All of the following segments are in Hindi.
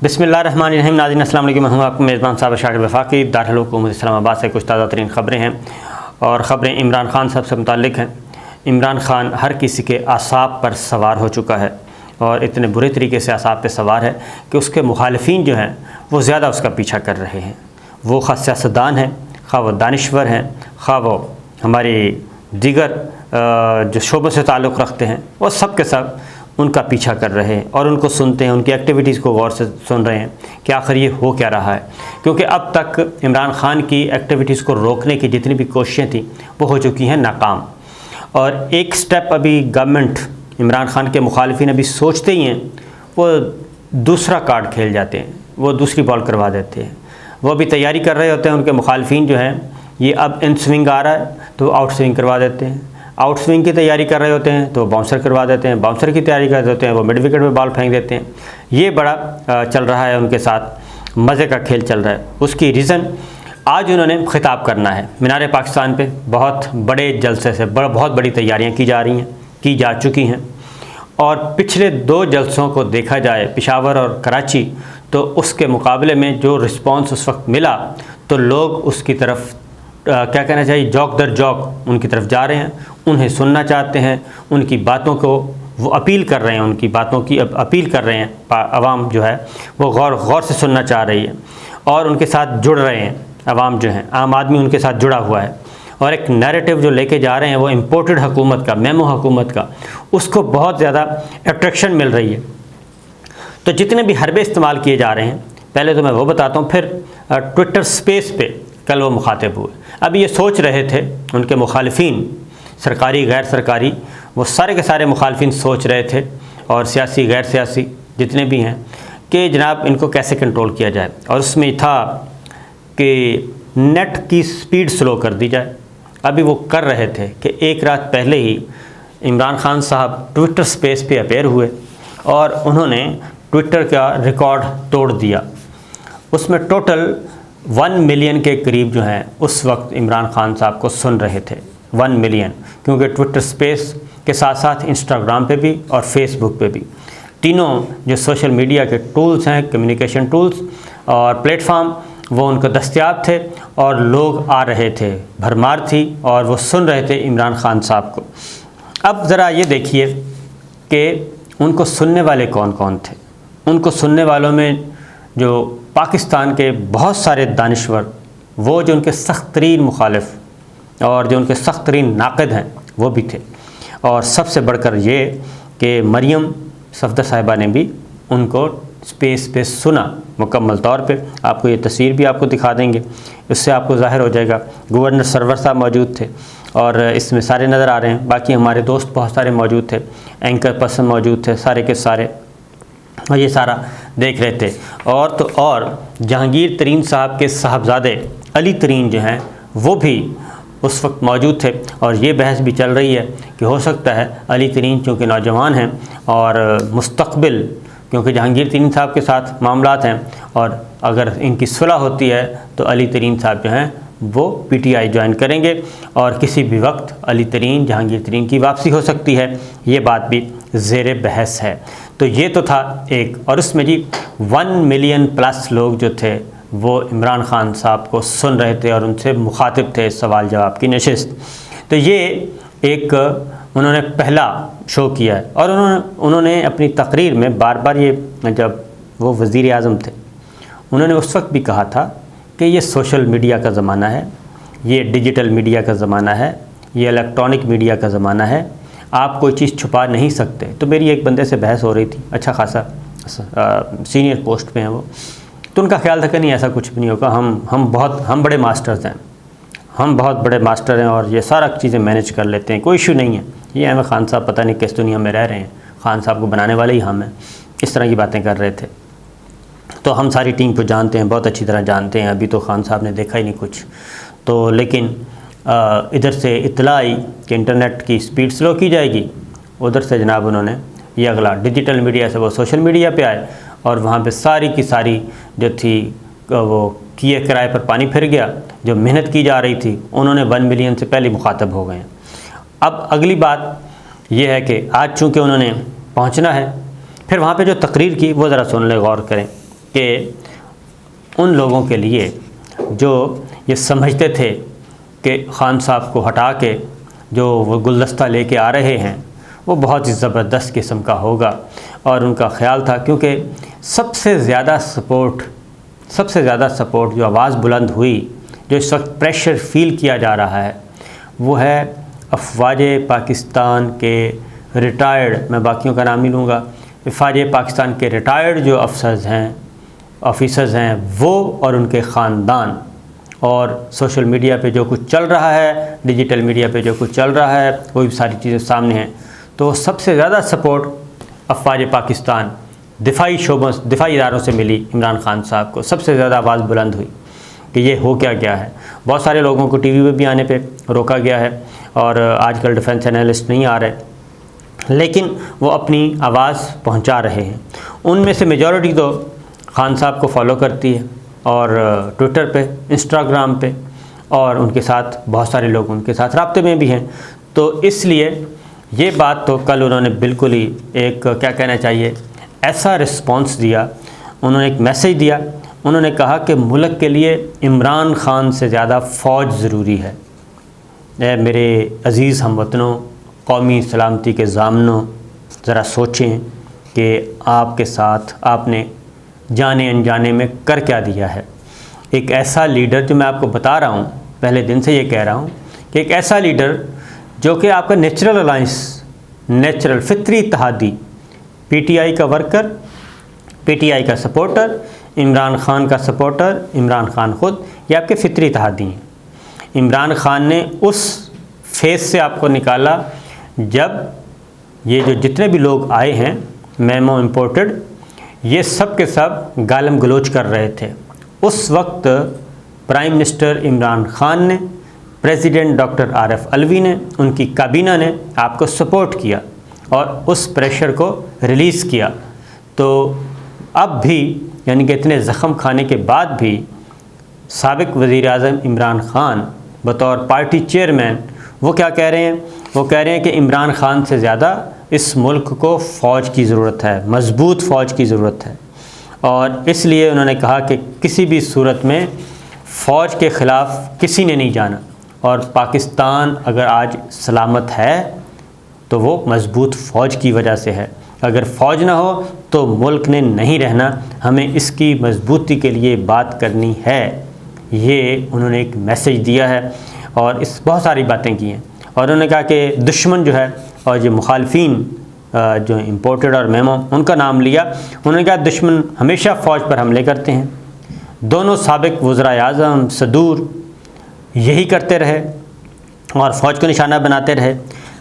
बिस्मिल्लाहिर्रहमानिर्रहीम। नाज़रीन अस्सलाम वालेकुम। मैं हूं आपको मेज़बान साहब शाकिर वफाकी। दारुल हुकूमत इस्लामाबाद से कुछ ताज़ा तरीन ख़बरें हैं और ख़बरें इमरान खान साहब से मुताल्लिक़ हैं। इमरान खान हर किसी के आसाब पर सवार हो चुका है और इतने बुरे तरीके से आसाब पर सवार है कि उसके मुखालिफिन जो हैं वो ज़्यादा उसका पीछा कर रहे हैं। वो ख़ा सियासतदान हैं, ख़ा वो दानिश्वर हैं, ख़ा वो हमारे दीगर जो शोबों से ताल्लुक़ रखते हैं, वो सब के सब उनका पीछा कर रहे हैं और उनको सुनते हैं, उनकी एक्टिविटीज़ को गौर से सुन रहे हैं कि आखिर ये हो क्या रहा है। क्योंकि अब तक इमरान खान की एक्टिविटीज़ को रोकने की जितनी भी कोशिशें थी वो हो चुकी हैं नाकाम। और एक स्टेप अभी गवर्नमेंट इमरान खान के मुखालिफिन अभी सोचते ही हैं, वो दूसरा कार्ड खेल जाते हैं, वो दूसरी बॉल करवा देते हैं। वो अभी तैयारी कर रहे होते हैं, उनके मुखालिफिन जो हैं ये अब इन स्विंग आ रहा है तो आउट स्विंग करवा देते हैं, आउट स्विंग की तैयारी कर रहे होते हैं तो बाउंसर करवा देते हैं, बाउंसर की तैयारी कर रहे होते हैं वो मिड विकेट में बॉल फेंक देते हैं। ये बड़ा चल रहा है उनके साथ, मज़े का खेल चल रहा है। उसकी रीज़न आज उन्होंने खिताब करना है मीनार पाकिस्तान पे। बहुत बड़े जलसे से बहुत बड़ी तैयारियां की जा चुकी हैं और पिछले 2 जलसों को देखा जाए, पेशावर और कराची, तो उसके मुकाबले में जो रिस्पॉन्स उस वक्त मिला तो लोग उसकी तरफ क्या कहना चाहिए, जौक दर जौक उनकी तरफ जा रहे हैं, उन्हें सुनना चाहते हैं, उनकी बातों को वो अपील कर रहे हैं, उनकी बातों की अपील कर रहे हैं। आवाम जो है वो गौर से सुनना चाह रही है और उनके साथ जुड़ रहे हैं। आवाम जो है, आम आदमी उनके साथ जुड़ा हुआ है और एक नैरेटिव जो लेके जा रहे हैं वो इम्पोर्टेड हुकूमत का, मेमो हुकूमत का, उसको बहुत ज़्यादा अट्रैक्शन मिल रही है। तो जितने भी हरबे इस्तेमाल किए जा रहे हैं, पहले तो मैं वो बताता हूँ, फिर ट्विटर स्पेस पे कल वो मुखातिब हुए। अभी ये सोच रहे थे उनके मुखालिफिन, सरकारी गैर सरकारी, वो सारे के सारे मुखालिफिन सोच रहे थे, और सियासी गैर सियासी जितने भी हैं, कि जनाब इनको कैसे कंट्रोल किया जाए। और उसमें था कि नेट की स्पीड स्लो कर दी जाए। अभी वो कर रहे थे कि एक रात पहले ही इमरान खान साहब ट्विटर स्पेस पे अपेयर हुए और उन्होंने ट्विटर का रिकॉर्ड तोड़ दिया। उसमें टोटल 1 मिलियन के करीब जो हैं उस वक्त इमरान खान साहब को सुन रहे थे। 1 मिलियन, क्योंकि ट्विटर स्पेस के साथ साथ इंस्टाग्राम पे भी और फेसबुक पे भी, तीनों जो सोशल मीडिया के टूल्स हैं, कम्युनिकेशन टूल्स और प्लेटफॉर्म, वो उनको दस्तयाब थे और लोग आ रहे थे, भरमार थी और वो सुन रहे थे इमरान खान साहब को। अब ज़रा ये देखिए कि उनको सुनने वाले कौन कौन थे। उनको सुनने वालों में जो पाकिस्तान के बहुत सारे दानिश्वर, वो जो उनके सख्त तरीन मुखालिफ और जो उनके सख्त तरीन नाक़िद हैं वो भी थे। और सबसे बढ़कर ये कि मरियम सफदर साहिबा ने भी उनको स्पेस पे सुना मुकम्मल तौर पे। आपको ये तस्वीर भी आपको दिखा देंगे, इससे आपको ज़ाहिर हो जाएगा। गवर्नर सरवर साहब मौजूद थे और इसमें सारे नज़र आ रहे हैं। बाकी हमारे दोस्त बहुत सारे मौजूद थे, एंकर पर्सन मौजूद थे, सारे के सारे, और ये सारा देख रहे थे। और तो और जहांगीर तरीन साहब के साहबजादे अली तरीन जो हैं वो भी उस वक्त मौजूद थे। और ये बहस भी चल रही है कि हो सकता है अली तरीन चूँकि नौजवान हैं और मुस्तक़बिल, क्योंकि जहांगीर तरीन साहब के साथ मामलात हैं और अगर इनकी सुलह होती है तो अली तरीन साहब जो हैं वो पीटीआई ज्वाइन करेंगे और किसी भी वक्त अली तरीन, जहांगीर तरीन की वापसी हो सकती है। ये बात भी ज़ेर बहस है। तो ये तो था एक, और उसमें जी 1 मिलियन प्लस लोग जो थे वो इमरान खान साहब को सुन रहे थे और उनसे मुखातिब थे, सवाल जवाब की नशिस्त। तो ये एक उन्होंने पहला शो किया है। और उन्होंने अपनी तकरीर में बार बार, ये जब वो वज़ीर आज़म थे, उन्होंने उस वक्त भी कहा था कि ये सोशल मीडिया का ज़माना है, ये डिजिटल मीडिया का ज़माना है, ये इलेक्ट्रॉनिक मीडिया का ज़माना है, आप कोई चीज़ छुपा नहीं सकते। तो मेरी एक बंदे से बहस हो रही थी, अच्छा खासा सीनियर पोस्ट पे हैं वो, तो उनका ख्याल था कि नहीं ऐसा कुछ भी नहीं होगा, हम बड़े मास्टर्स हैं, हम बहुत बड़े मास्टर हैं और ये सारा चीज़ें मैनेज कर लेते हैं, कोई इशू नहीं है। ये हमें खान साहब पता नहीं किस दुनिया में रह रहे हैं, खान साहब को बनाने वाले ही हम हैं, इस तरह की बातें कर रहे थे। तो हम सारी टीम को जानते हैं, बहुत अच्छी तरह जानते हैं। अभी तो खान साहब ने देखा ही नहीं कुछ, तो लेकिन इधर से इत्तला आई कि इंटरनेट की स्पीड स्लो की जाएगी, उधर से जनाब उन्होंने ये अगला डिजिटल मीडिया से वो सोशल मीडिया पे आए और वहाँ पे सारी की सारी जो थी वो किए किराए पर पानी फिर गया। जो मेहनत की जा रही थी उन्होंने 1 मिलियन से पहले मुखातब हो गए हैं। अब अगली बात यह है कि आज चूँकि उन्होंने पहुँचना है, फिर वहाँ पे जो तकरीर की वो ज़रा सुन ले, गौर करें कि उन लोगों के लिए जो ये समझते थे कि खान साहब को हटा के जो वो गुलदस्ता लेके आ रहे हैं वो बहुत ही ज़बरदस्त किस्म का होगा, और उनका ख़्याल था क्योंकि सबसे ज़्यादा सपोर्ट जो आवाज़ बुलंद हुई, जो इस वक्त प्रेशर फ़ील किया जा रहा है, वो है अफ़वाज पाकिस्तान के रिटायर्ड, मैं बाकियों का नाम नहीं लूँगा, अफ़वाज पाकिस्तान के रिटायर्ड जो ऑफिसर्स हैं वो और उनके ख़ानदान, और सोशल मीडिया पे जो कुछ चल रहा है, डिजिटल मीडिया पे जो कुछ चल रहा है, वो भी सारी चीज़ें सामने हैं। तो सबसे ज़्यादा सपोर्ट अफ़वाज पाकिस्तान दिफाई इदारों से मिली इमरान खान साहब को। सबसे ज़्यादा आवाज़ बुलंद हुई कि ये हो क्या गया है। बहुत सारे लोगों को टीवी पे भी आने पे रोका गया है, और आजकल डिफेंस एनालिस्ट नहीं आ रहे, लेकिन वो अपनी आवाज़ पहुंचा रहे हैं। उनमें से मेजॉरिटी तो खान साहब को फॉलो करती है, और ट्विटर पे, इंस्टाग्राम पे, और उनके साथ बहुत सारे लोग उनके साथ राब्ते में भी हैं। तो इसलिए ये बात तो कल उन्होंने बिल्कुल ही एक, क्या कहना चाहिए, ऐसा रिस्पॉन्स दिया, उन्होंने एक मैसेज दिया। उन्होंने कहा कि मुल्क के लिए इमरान खान से ज़्यादा फ़ौज ज़रूरी है। मेरे अज़ीज़ हमवतनों, कौमी सलामती के ज़ामनों, ज़रा सोचें कि आपके साथ आपने जाने अनजाने में कर क्या दिया है। एक ऐसा लीडर, जो मैं आपको बता रहा हूँ, पहले दिन से ये कह रहा हूँ कि एक ऐसा लीडर जो कि आपका नेचुरल अलाइंस, नेचुरल फितरी इत्तेहादी, पीटीआई का वर्कर, पीटीआई का सपोर्टर, इमरान खान का सपोर्टर, इमरान खान ख़ुद, ये आपके फितरी इत्तेहादी हैं। इमरान खान ने उस फेस से आपको निकाला जब ये जो जितने भी लोग आए हैं मेमो इम्पोर्टेड, ये सब के सब गालम गलोच कर रहे थे। उस वक्त प्राइम मिनिस्टर इमरान खान ने, प्रेसिडेंट डॉक्टर आरिफ अलवी ने, उनकी काबीना ने आपको सपोर्ट किया और उस प्रेशर को रिलीज़ किया। तो अब भी, यानी कि इतने ज़ख़म खाने के बाद भी, साबिक़ वज़ीर-ए-आज़म इमरान खान बतौर पार्टी चेयरमैन वो क्या कह रहे हैं? वो कह रहे हैं कि इमरान खान से ज़्यादा इस मुल्क को फ़ौज की ज़रूरत है, मज़बूत फ़ौज की ज़रूरत है। और इसलिए उन्होंने कहा कि किसी भी सूरत में फ़ौज के ख़िलाफ़ किसी ने नहीं जाना, और पाकिस्तान अगर आज सलामत है तो वो मज़बूत फ़ौज की वजह से है। अगर फ़ौज ना हो तो मुल्क ने नहीं रहना। हमें इसकी मज़बूती के लिए बात करनी है। ये उन्होंने एक मैसेज दिया है, और इस बहुत सारी बातें की हैं। और उन्होंने कहा कि दुश्मन जो है, और जो मुखालफिन जो इम्पोर्टेड और मेमो, उनका नाम लिया। उन्होंने कहा दुश्मन हमेशा फ़ौज पर हमले करते हैं। दोनों साबिक़ वज़राए आज़म सदूर यही करते रहे और फ़ौज को निशाना बनाते रहे।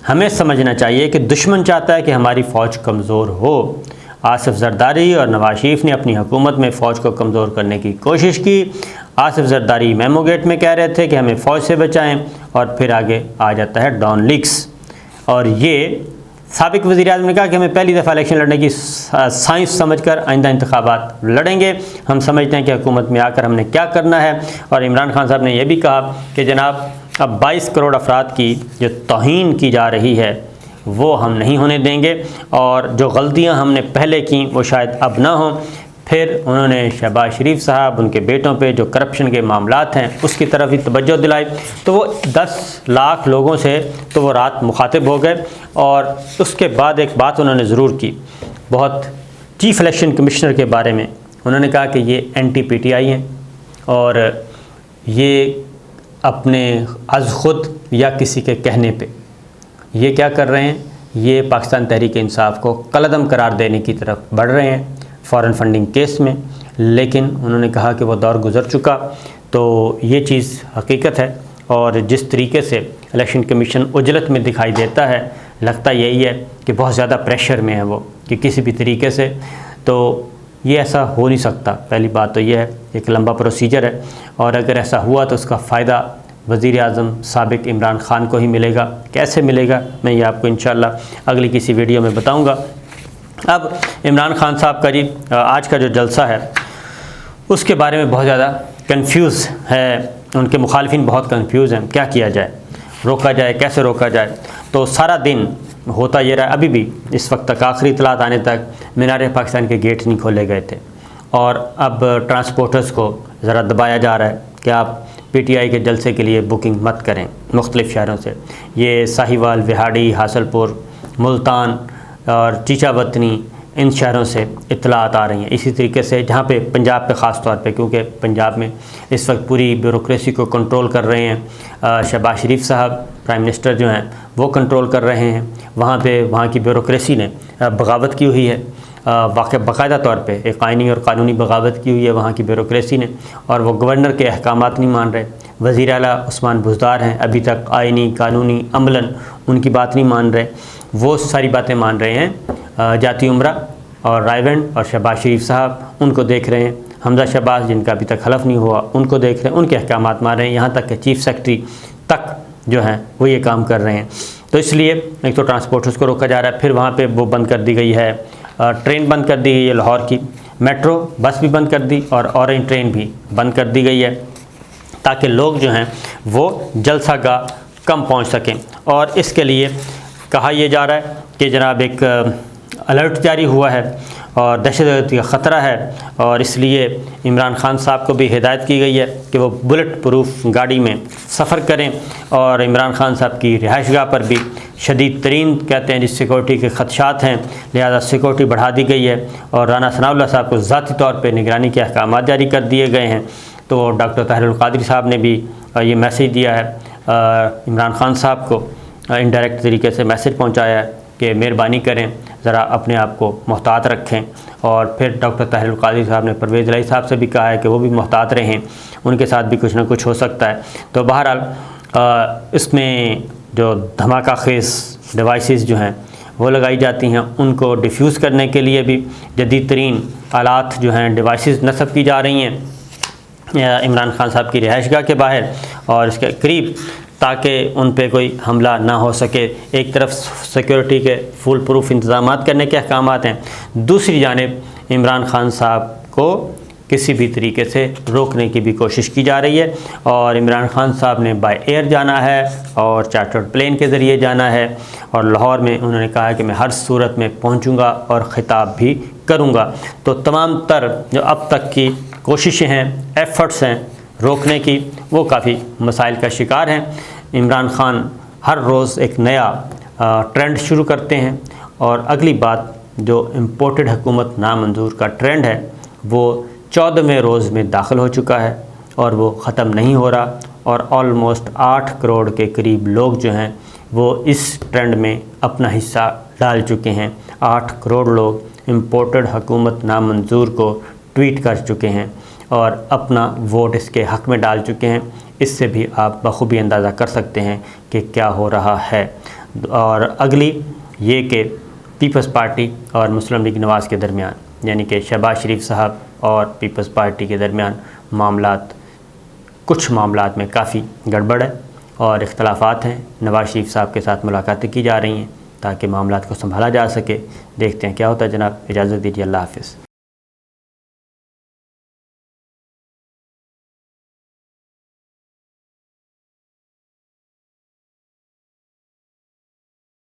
हमें समझना चाहिए कि दुश्मन चाहता है कि हमारी फ़ौज कमज़ोर हो। आसिफ ज़रदारी और नवाज शरीफ ने अपनी हुकूमत में फ़ौज को कमज़ोर करने की कोशिश की। आसिफ ज़रदारी मेमो गेट में कह रहे थे कि हमें फ़ौज से बचाएं, और फिर आगे आ जाता है डॉन लीक्स। और ये साबिक़ वज़ीर-ए-आज़म ने कहा कि हमें पहली दफ़ा इलेक्शन लड़ने की साइंस समझकर आइंदा इंतखाबात लड़ेंगे। हम समझते हैं कि हुकूमत में आकर हमने क्या करना है। और इमरान खान साहब ने यह भी कहा कि जनाब, अब 22 करोड़ अफराद की जो तौहीन की जा रही है वो हम नहीं होने देंगे, और जो गलतियां हमने पहले की वो शायद अब ना हों। फिर उन्होंने शहबाज शरीफ साहब, उनके बेटों पे जो करप्शन के मामलात हैं उसकी तरफ भी तवज्जो दिलाई। तो वो 10 लाख लोगों से तो वो रात मुखातिब हो गए। और उसके बाद एक बात उन्होंने ज़रूर की, बहुत चीफ़ इलेक्शन कमिश्नर के बारे में। उन्होंने कहा कि ये एंटी पीटीआई हैं, और ये अपने अज़ ख़ुद या किसी के कहने पे ये क्या कर रहे हैं, ये पाकिस्तान तहरीक इंसाफ को कलअदम करार देने की तरफ बढ़ रहे हैं फ़ॉरेन फंडिंग केस में। लेकिन उन्होंने कहा कि वो दौर गुज़र चुका। तो ये चीज़ हकीकत है, और जिस तरीके से इलेक्शन कमीशन उजलत में दिखाई देता है, लगता यही है कि बहुत ज़्यादा प्रेशर में है वो, कि किसी भी तरीके से तो ये ऐसा हो नहीं सकता। पहली बात तो ये है, एक लंबा प्रोसीजर है, और अगर ऐसा हुआ तो उसका फ़ायदा वज़ीर-ए-आज़म साबिक़ इमरान खान को ही मिलेगा। कैसे मिलेगा, मैं ये आपको इंशाअल्लाह अगली किसी वीडियो में बताऊँगा। अब इमरान खान साहब का जी आज का जो जलसा है उसके बारे में बहुत ज़्यादा कंफ्यूज है, उनके मुखालिफिन बहुत कंफ्यूज हैं, क्या किया जाए, रोका जाए, कैसे रोका जाए। तो सारा दिन होता ये रहा, अभी भी इस वक्त तक आखिरी इतलात आने तक मीनार पाकिस्तान के गेट नहीं खोले गए थे, और अब ट्रांसपोर्टर्स को ज़रा दबाया जा रहा है कि आप PTI के जलसे के लिए बुकिंग मत करें मुख्तलिफ़ शहरों से। ये साहिवाल, विहाड़ी, हासलपुर, मुल्तान और चीचावतनी, इन शहरों से इत्तलात आ रही हैं। इसी तरीके से जहाँ पे पंजाब पे ख़ास तौर पे, क्योंकि पंजाब में इस वक्त पूरी ब्यूरोक्रेसी को कंट्रोल कर रहे हैं शहबाज शरीफ साहब, प्राइम मिनिस्टर जो हैं वो कंट्रोल कर रहे हैं। वहाँ पे वहाँ की ब्यूरोक्रेसी ने बगावत की हुई है, बाकायदा तौर पे एक आइनी और कानूनी बगावत की हुई है वहाँ की ब्यूरोक्रेसी ने, और वो गवर्नर के अहकामात नहीं मान रहे। वज़ीर आला उस्मान बुज़दार हैं, अभी तक आइनी कानूनी अमलन उनकी बात नहीं मान रहे। वो सारी बातें मान रहे हैं जाती उमरा और रायवेंड और शहबाज शरीफ साहब उनको देख रहे हैं। हमजा शहबाज जिनका अभी तक हलफ नहीं हुआ उनको देख रहे हैं, उनके अहकामात मान रहे हैं। यहाँ तक कि चीफ़ सेक्रेटरी तक जो हैं वो ये काम कर रहे हैं। तो इसलिए एक तो ट्रांसपोर्टर्स को रोका जा रहा है, फिर वहाँ पे वो बंद कर दी गई है, ट्रेन बंद कर दी गई है लाहौर की, मेट्रो बस भी बंद कर दी और ऑरेंज ट्रेन भी बंद कर दी गई है ताकि लोग जो हैं वो जलसागाह कम पहुँच सकें। और इसके लिए कहा यह जा रहा है कि जनाब एक अलर्ट जारी हुआ है और दहशतगर्दी का ख़तरा है, और इसलिए इमरान खान साहब को भी हिदायत की गई है कि वो बुलेट प्रूफ गाड़ी में सफ़र करें। और इमरान खान साहब की रिहाइशगाह पर भी शदीद तरीन कहते हैं जिस सिक्योरिटी के ख़दशात हैं, लिहाजा सिक्योरिटी बढ़ा दी गई है और राना सनाउल्लाह साहब को ज़ाती तौर पर निगरानी के अहकामात जारी कर दिए गए हैं। तो डॉक्टर ताहिरुल क़ादरी साहब ने भी ये मैसेज दिया है इमरान खान साहब को, इनडायरेक्ट तरीके से मैसेज पहुँचाया है कि मेहरबानी करें, ज़रा अपने आप को मोहतात रखें। और फिर डॉक्टर ताहिरुल क़ादरी साहब ने परवेज़ इलाही साहब से भी कहा है कि वो भी मोहतात रहें, उनके साथ भी कुछ ना कुछ हो सकता है। तो बहरहाल इसमें जो धमाका खेज़ डिवाइसेस जो हैं वो लगाई जाती हैं, उनको डिफ्यूज़ करने के लिए भी जदीद तरीन आलात जो हैं डिवाइसेस नस्ब की जा रही हैं इमरान खान साहब की रिहाइशगाह के बाहर और इसके करीब, ताकि उन पे कोई हमला ना हो सके। एक तरफ सिक्योरिटी के फुल प्रूफ इंतज़ामात करने के अहकामात हैं, दूसरी जानिब इमरान खान साहब को किसी भी तरीके से रोकने की भी कोशिश की जा रही है। और इमरान खान साहब ने बाय एयर जाना है और चार्टर्ड प्लेन के ज़रिए जाना है, और लाहौर में उन्होंने कहा है कि मैं हर सूरत में पहुंचूंगा और ख़िताब भी करूंगा। तो तमाम तर जो अब तक की कोशिशें हैं, एफ़र्ट्स हैं रोकने की, वो काफ़ी मसाइल का शिकार हैं। इमरान खान हर रोज़ एक नया ट्रेंड शुरू करते हैं, और अगली बात जो इम्पोर्टेड हुकूमत नामंजूर का ट्रेंड है वो 14वें रोज़ में दाखिल हो चुका है और वो ख़त्म नहीं हो रहा, और ऑलमोस्ट 8 करोड़ के करीब लोग जो हैं वो इस ट्रेंड में अपना हिस्सा डाल चुके हैं। 8 करोड़ लोग इम्पोर्टेड हुकूमत नामंजूर को ट्वीट कर चुके हैं और अपना वोट इसके हक़ में डाल चुके हैं। इससे भी आप बखूबी अंदाज़ा कर सकते हैं कि क्या हो रहा है। और अगली ये कि पीपल्स पार्टी और मुस्लिम लीग नवाज़ के दरमियान, यानी कि शहबाज शरीफ साहब और पीपल्स पार्टी के दरमियान कुछ मामलात में काफ़ी गड़बड़ है और इख्तलाफात हैं। नवाज़ शरीफ साहब के साथ मुलाकातें की जा रही हैं ताकि मामलात को संभाला जा सके। देखते हैं क्या होता है जनाब। इजाज़त दीजिए, अल्लाह हाफ़िज़।